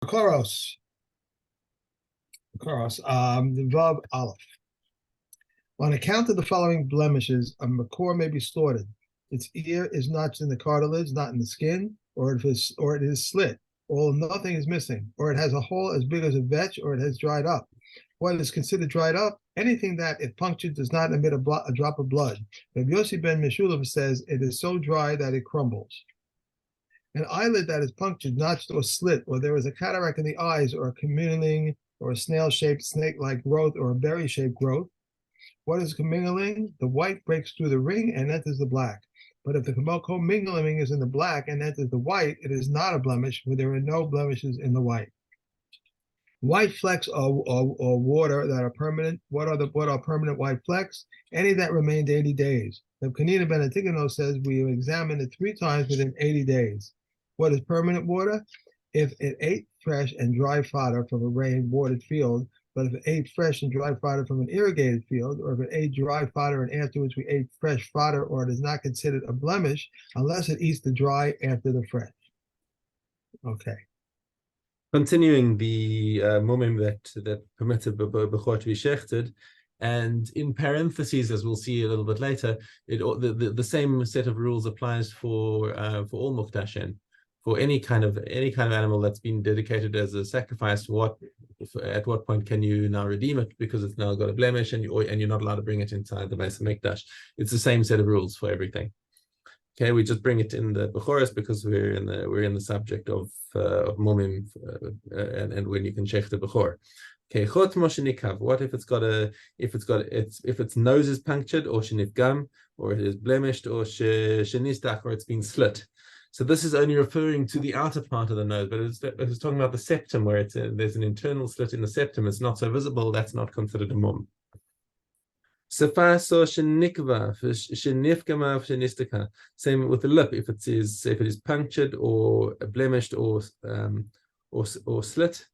Bechoros, the Vav Aleph. On account of the following blemishes, a makor may be slaughtered. Its ear is notched in the cartilage, not in the skin, or it is slit, or nothing is missing, or it has a hole as big as a vetch, or it has dried up. What is considered dried up? Anything that, if punctured, does not emit a drop of blood. Rabbi Yossi ben Meshulav says it is so dry that it crumbles. An eyelid that is punctured, notched, or slit, or there is a cataract in the eyes, or a commingling, or a snail-shaped snake-like growth, or a berry-shaped growth. What is commingling? The white breaks through the ring and enters the black. But if the commingling is in the black and enters the white, it is not a blemish, for there are no blemishes in the white. White flecks are water that are permanent. What are permanent white flecks? Any that remained 80 days. The Kanina ben Antigono says we have examined it 3 times within 80 days. What is permanent water? If it ate fresh and dry fodder from a rain-watered field, but if it ate fresh and dry fodder from an irrigated field, or if it ate dry fodder and afterwards we ate fresh fodder, or it is not considered a blemish unless it eats the dry after the fresh. Okay. Continuing the mumim that permitted bechor to be shechted, and in parentheses, as we'll see a little bit later, the same set of rules applies for all muktashim. For any kind of animal that's been dedicated as a sacrifice, at what point can you now redeem it because it's now got a blemish and you're not allowed to bring it inside the base of mikdash? It's the same set of rules for everything. Okay, we just bring it in the Bechoros because we're in the subject of mumim and when you can check the Bechor. Okay, chot moshenikav. What if its nose is punctured or shenifgam, or it is blemished, or shenistach, or it's been slit? So this is only referring to the outer part of the nose, but it's talking about the septum where there's an internal slit in the septum. It's not so visible. That's not considered a mum. Same with the lip. If it is punctured or blemished or slit.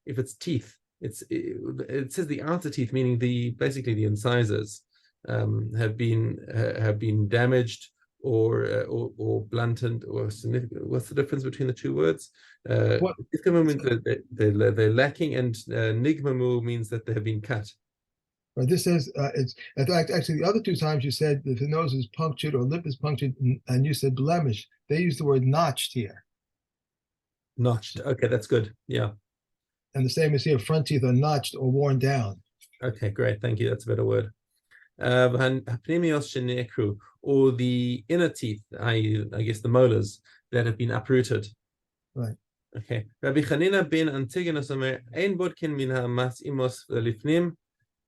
If it's teeth. It says the outer teeth, meaning basically the incisors, have been damaged or blunted or significant. What's the difference between the two words? Nifgamu means that they're lacking, and nigmamu means that they have been cut. Right. This says it's in fact actually the other 2 times you said if the nose is punctured or lip is punctured, and you said blemish. They use the word notched here. Notched. Okay, that's good. Yeah. And the same as here, front teeth are notched or worn down. Okay, great. Thank you. That's a better word. Or the inner teeth, I guess the molars that have been uprooted. Right. Okay. Rabbi Chanina ben Antigonus Omer, Ein bodkin min ha'mas imos lifnim,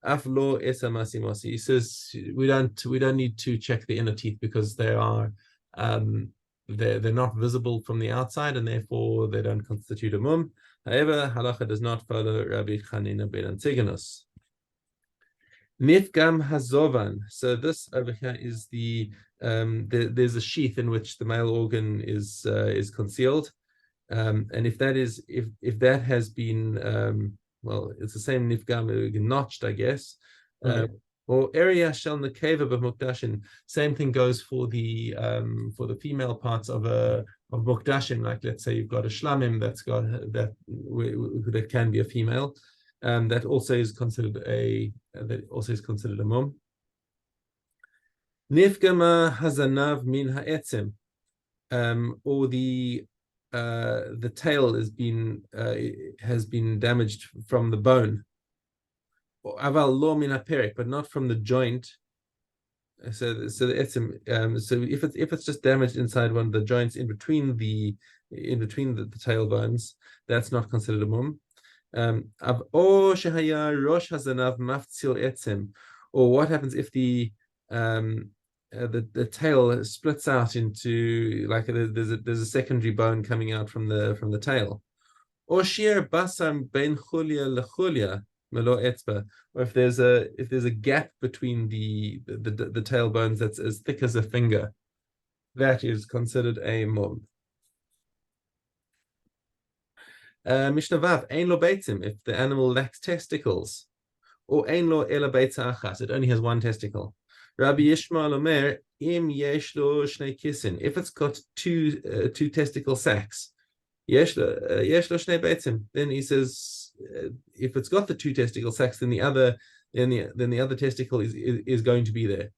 af lo esa mas imos. He says we don't need to check the inner teeth because they're not visible from the outside, and therefore they don't constitute a mum. However, halacha does not follow Rabbi Chanina ben Antigonus. Nifgam hazovan. So this over here is there's a sheath in which the male organ is concealed, and if that has been well, it's the same nifgam, notched, I guess. Right. Or area shall nekeva b'mukdashin. Same thing goes for the female parts of mukdashin. Like let's say you've got a shlamim that can be a female. That also is considered a mum. Nifgama hazanav min ha'etzim, or the tail has been damaged from the bone. Aval lo min ha'perek, but not from the joint. So the etzim. So if it's just damaged inside one of the joints in between the tailbones, that's not considered a mum. Or what happens if the tail splits out into, like, there's a secondary bone coming out from the tail? Or sheer basam ben chulia lechulia melo etzba, or if there's a gap between the tailbones that's as thick as a finger, that is considered a mum. Mishna Vav, ein lo beitzim, if the animal lacks testicles, or ein lo ela beitza achas, it only has one testicle. Rabbi Yishmael Omer, im yesh lo shnei kisin. If it's got two testicle sacs, yesh lo shnei beitzim. Then he says, if it's got the two testicle sacs, then the other testicle is going to be there.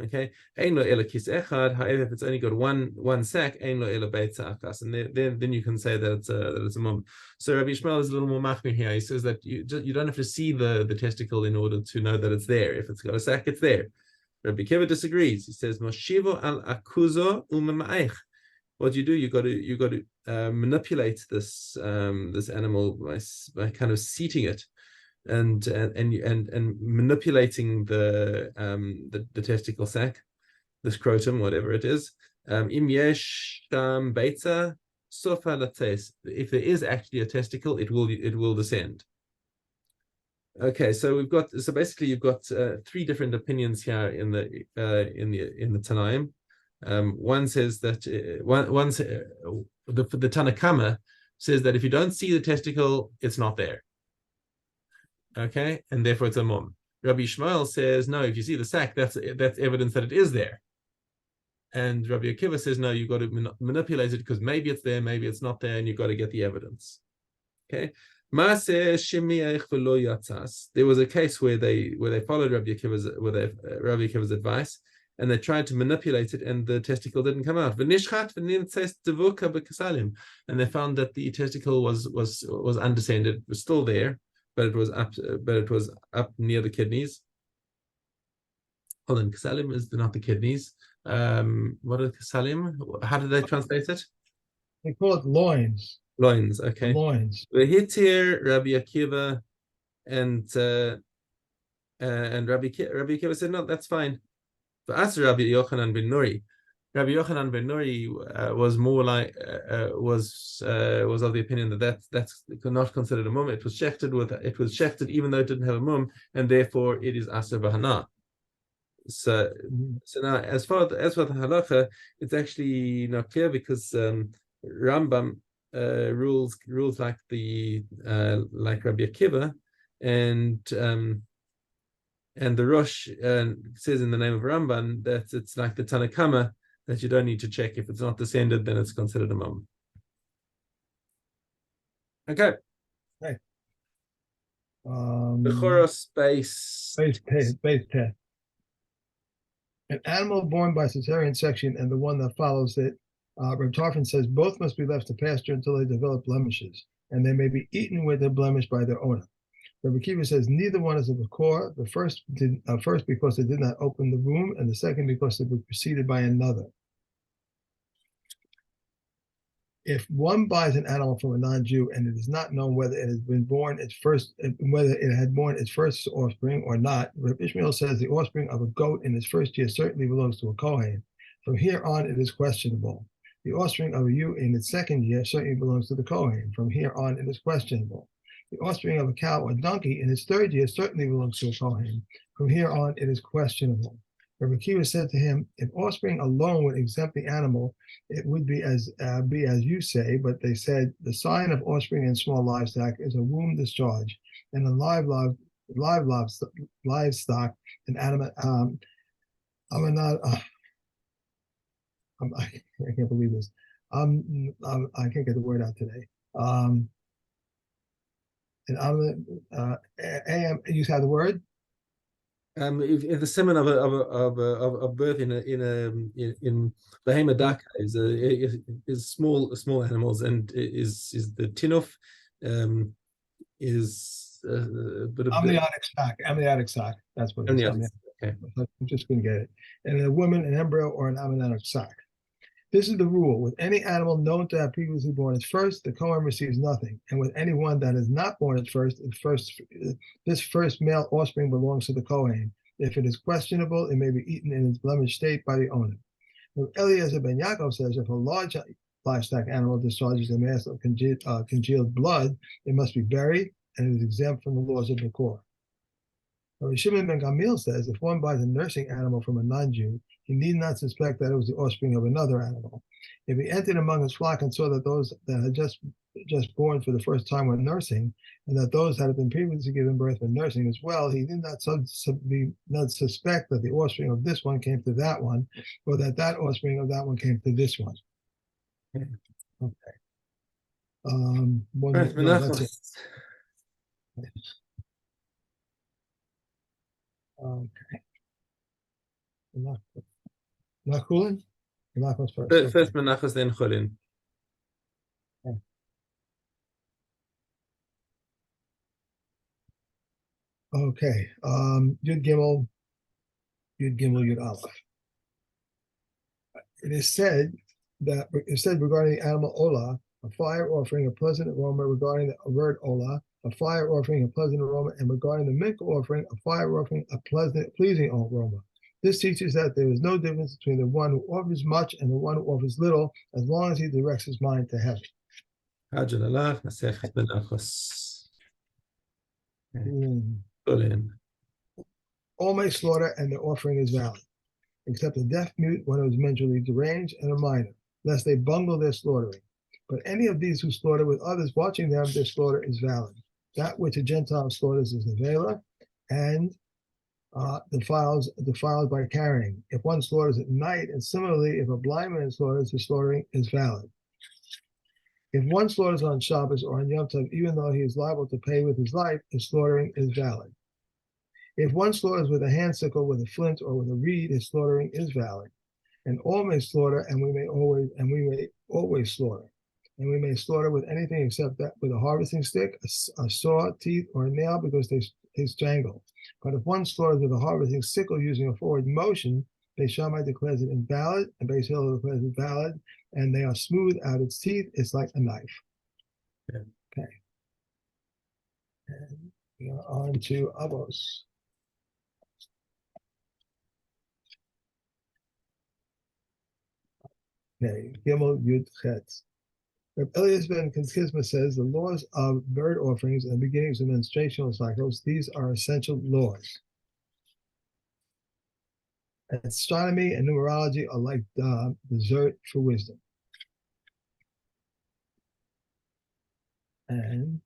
Okay. Ein lo ela kis echad. However, if it's only got one sac, ein lo ela beitza achas, and then you can say that it's a mum. So Rabbi Yishmael is a little more machmir here. He says that you don't have to see the testicle in order to know that it's there. If it's got a sac, it's there. Rabbi Kiva disagrees. He says moshivo al akuzo umemaich. What you do, you got to manipulate this animal by kind of seating it, and manipulating the testicle sac, the scrotum, whatever it is. Im yesh beitza sofa lates. If there is actually a testicle, it will descend. Okay, so basically you've got three different opinions here in the Tanaim. One says that the Tanakama says that if you don't see the testicle, it's not there. Okay, and therefore it's a mum. Rabbi Yishmael says no. If you see the sac, that's evidence that it is there. And Rabbi Akiva says no. You've got to manipulate it because maybe it's there, maybe it's not there, and you've got to get the evidence. Okay. There was a case where they followed Rabbi Akiva's advice, and they tried to manipulate it, and the testicle didn't come out. And they found that the testicle was undescended, it was still there, but it was up near the kidneys. Hold on, kasalim is not the kidneys. What are kasalim? How did they translate it? They call it loins. Loins, okay. Loins. The Hitir, Rabbi Akiva, and Rabbi Akiva said, no, that's fine. For us, Rabbi Yochanan ben Nuri, was more like was of the opinion that that's not considered a mum. It was shechted even though it didn't have a mum, and therefore it is aser b'hana. So now as for the halacha, it's actually not clear because Rambam rules like Rabbi Akiva, and the Rosh says in the name of Ramban that it's like the Tanakama, that you don't need to check. If it's not descended, then it's considered a mum. Okay. Right. Bechoros base 10. An animal born by cesarean section and the one that follows it, Reb Tarfon says both must be left to pasture until they develop blemishes, and they may be eaten with a blemish by their owner. Rabbi Kiva says neither one is a Bechor. The first because they did not open the womb, and the second because they were preceded by another. If one buys an animal from a non-Jew and it is not known whether it had born its first offspring or not, Rabbi Ishmael says the offspring of a goat in its first year certainly belongs to a Kohen. From here on, it is questionable. The offspring of a ewe in its second year certainly belongs to the Kohen. From here on, it is questionable. The offspring of a cow or donkey in its third year certainly belongs to a Kohen. From here on, it is questionable. Rabbi Kiva said to him, if offspring alone would exempt the animal, it would be as you say, but they said the sign of offspring in small livestock is a womb discharge, and in livestock, an animal, I can't believe this. I can't get the word out today. You have the word. If the semen of birth in the hemadaka is small animals, and is the tinuf is a bit of amniotic sac. That's what it is. Okay. I'm just going to get it. And a woman, an embryo, or an amniotic sac. This is the rule. With any animal known to have previously born its first, the Kohen receives nothing. And with any one that is not born its first, this first male offspring belongs to the Kohen. If it is questionable, it may be eaten in its blemished state by the owner. Eliezer ben Yaakov says if a large livestock animal discharges a mass of congealed blood, it must be buried, and it is exempt from the laws of Bechor. Shimon ben Gamliel says if one buys a nursing animal from a non-Jew, he need not suspect that it was the offspring of another animal. If he entered among his flock and saw that those that had just born for the first time were nursing, and that those that had been previously given birth were nursing as well, he did not suspect that the offspring of this one came to that one, or that that offspring of that one came to this one. Okay. Right, No, that's it. Okay. Nachulin? Menachos first. Okay. First Menachos, then Chulin. Okay. Yud Gimel, Yud Aleph. It said regarding the animal Olah, a fire offering a pleasant aroma, regarding the word Olah, a fire offering a pleasant aroma, and regarding the milk offering, a fire offering a pleasing aroma. This teaches that there is no difference between the one who offers much and the one who offers little, as long as he directs his mind to heaven. All may slaughter, and their offering is valid, except a deaf mute, one who is mentally deranged, and a minor, lest they bungle their slaughtering. But any of these who slaughter with others watching them, their slaughter is valid. That which a Gentile slaughters is nevela, and defiles by carrying. If one slaughters at night, and similarly, if a blind man slaughters, his slaughtering is valid. If one slaughters on Shabbos or on Yom Tov, even though he is liable to pay with his life, his slaughtering is valid. If one slaughters with a hand sickle, with a flint, or with a reed, his slaughtering is valid. And all may slaughter, and we may always slaughter. And we may slaughter with anything except that with a harvesting stick, a saw, teeth, or a nail, because they strangle. But if one slaughters with a harvesting sickle using a forward motion, Beis Shammai declares it invalid, and Beis Hillel declares it valid, and they are smooth out its teeth. It's like a knife. Okay. And we are on to Avos. Okay, Gimel Yud Chet. Reb Elias ben Kizma says the laws of bird offerings and beginnings of menstruational cycles, these are essential laws. Astronomy and numerology are like dessert for wisdom. And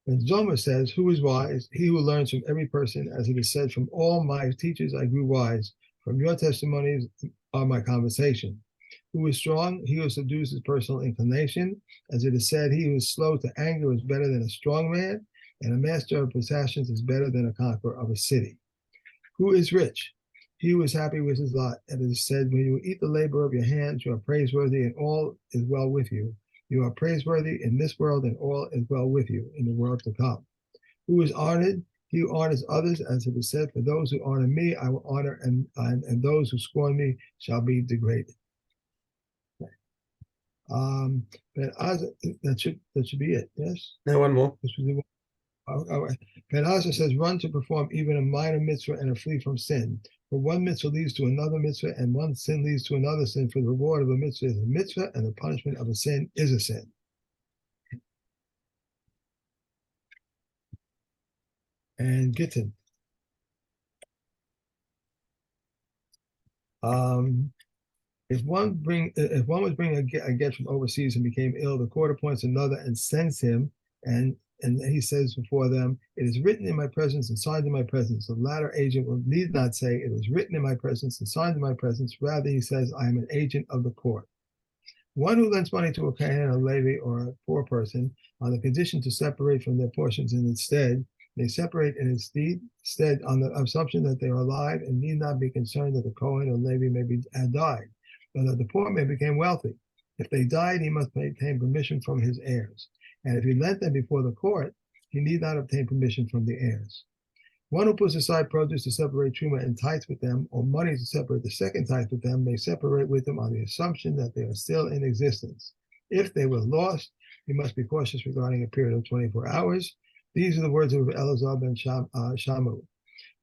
Zomer says, who is wise? He who learns from every person, as it is said, from all my teachers I grew wise. From your testimonies are my conversation. Who is strong? He who subdues his personal inclination. As it is said, he who is slow to anger is better than a strong man, and a master of possessions is better than a conqueror of a city. Who is rich? He who is happy with his lot. And it is said, when you eat the labor of your hands, you are praiseworthy, and all is well with you. You are praiseworthy in this world, and all is well with you in the world to come. Who is honored? He who honors others, as it is said, for those who honor me, I will honor, and those who scorn me shall be degraded. But that should be it. Yes. No, one more. Ben Azar says, run to perform even a minor mitzvah and flee from sin. For one mitzvah leads to another mitzvah, and one sin leads to another sin. For the reward of a mitzvah is a mitzvah, and the punishment of a sin is a sin. And Gittin. If one was bringing a get from overseas and became ill, the court appoints another and sends him, and he says before them, it is written in my presence and signed in my presence. The latter agent need not say, it was written in my presence and signed in my presence. Rather, he says, I am an agent of the court. One who lends money to a Kohen, a Levi, or a poor person on the condition to separate from their portions, and instead they separate in instead on the assumption that they are alive and need not be concerned that the Kohen or Levi had died, but that the poor man became wealthy. If they died, he must obtain permission from his heirs. And if he lent them before the court, he need not obtain permission from the heirs. One who puts aside produce to separate truma and tithes with them, or money to separate the second tithe with them, may separate with them on the assumption that they are still in existence. If they were lost, he must be cautious regarding a period of 24 hours. These are the words of Elazar ben Shamu.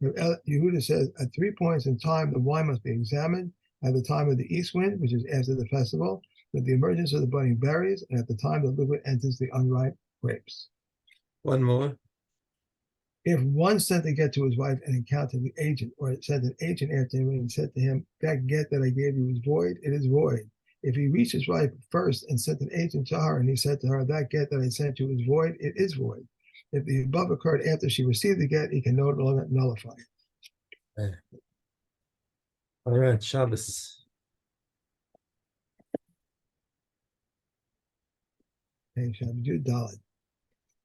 Yehuda says, at 3 points in time, the wine must be examined: at the time of the east wind, which is after the festival, with the emergence of the budding berries, and at the time the liquid enters the unripe grapes. One more. If one sent a get to his wife and encountered the agent, or sent an agent after him and said to him, that get that I gave you is void, it is void. If he reached his wife first and sent an agent to her and he said to her, that get that I sent you is void, it is void. If the above occurred after she received the get, he can no longer nullify it. All right, Shabbos.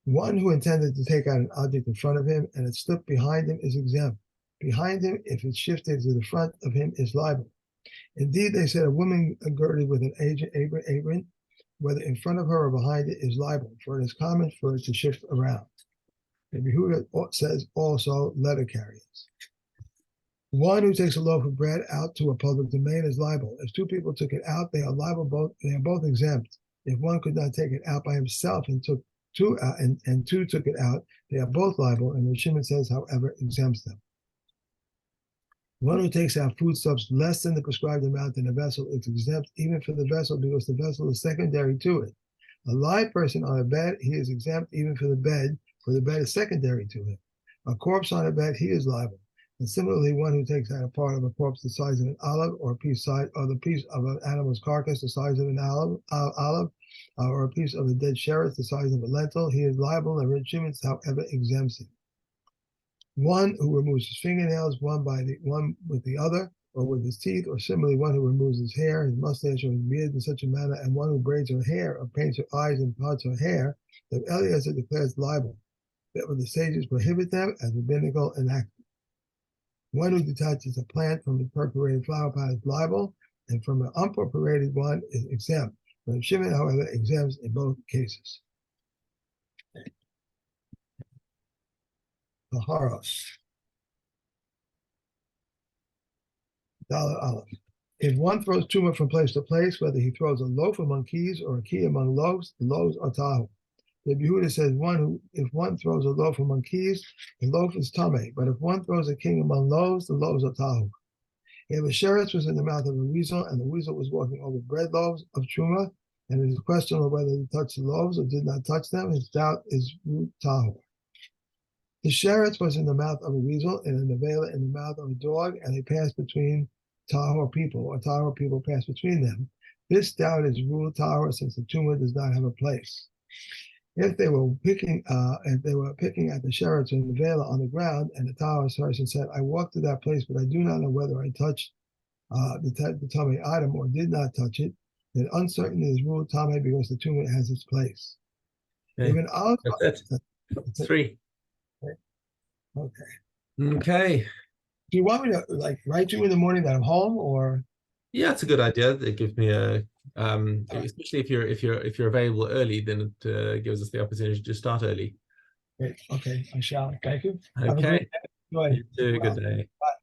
One who intended to take out an object in front of him and it slipped behind him is exempt. Behind him, if it shifted to the front of him, is liable. Indeed, they said a woman girded with an apron, whether in front of her or behind it, is liable, for it is common for it to shift around. And Yehuda says also letter carriers. One who takes a loaf of bread out to a public domain is liable. If two people took it out, they are liable both. They are both exempt. If one could not take it out by himself and took two out, and two took it out, they are both liable. And the Shimon says, however, exempts them. One who takes out foodstuffs less than the prescribed amount in a vessel is exempt, even for the vessel, because the vessel is secondary to it. A live person on a bed, he is exempt even for the bed is secondary to him. A corpse on a bed, he is liable. And similarly, one who takes out a part of a corpse the size of an olive, or the piece of an animal's carcass the size of an olive, or a piece of a dead sheretz the size of a lentil, he is liable, and Reb Shimon, however, exempts him. One who removes his fingernails, one with the other, or with his teeth, or similarly one who removes his hair, his mustache, or his beard in such a manner, and one who braids her hair, or paints her eyes and parts her hair, that Eliezer declares liable. That the sages prohibit them as rabbinical enactment. One who detaches a plant from a perforated flower pot is liable, and from an unperforated one is exempt. But Shimon, however, exempts in both cases. Bechoros. $1. If one throws tumah from place to place, whether he throws a loaf among keys or a key among loaves, the loaves are tahu. The Yehuda says if one throws a loaf among keys, the loaf is tameh. But if one throws a king among loaves, the loaves are tahu. If a sheretz was in the mouth of a weasel and the weasel was walking over bread loaves of truma, and it is questionable whether he touched the loaves or did not touch them, his doubt is tahu. The sheretz was in the mouth of a weasel and a nevela in the mouth of a dog, and they passed between tahor people, or tahor people passed between them. This doubt is ruled tahor, since the tumah does not have a place. If they were picking at the sheretz or nevela on the ground, and the tahor person said, "I walked to that place, but I do not know whether I touched the tameh item or did not touch it," then uncertain is ruled tameh because the tumah has its place. Okay. Even That's it. That's 3. Okay. Okay. Do you want me to write you in the morning that I'm home, or? Yeah, it's a good idea. It gives me a especially if you're available early, then it gives us the opportunity to start early. Great. Okay, I shall. Thank you. Okay. Have a great day. Enjoy. You too. Good day. Bye.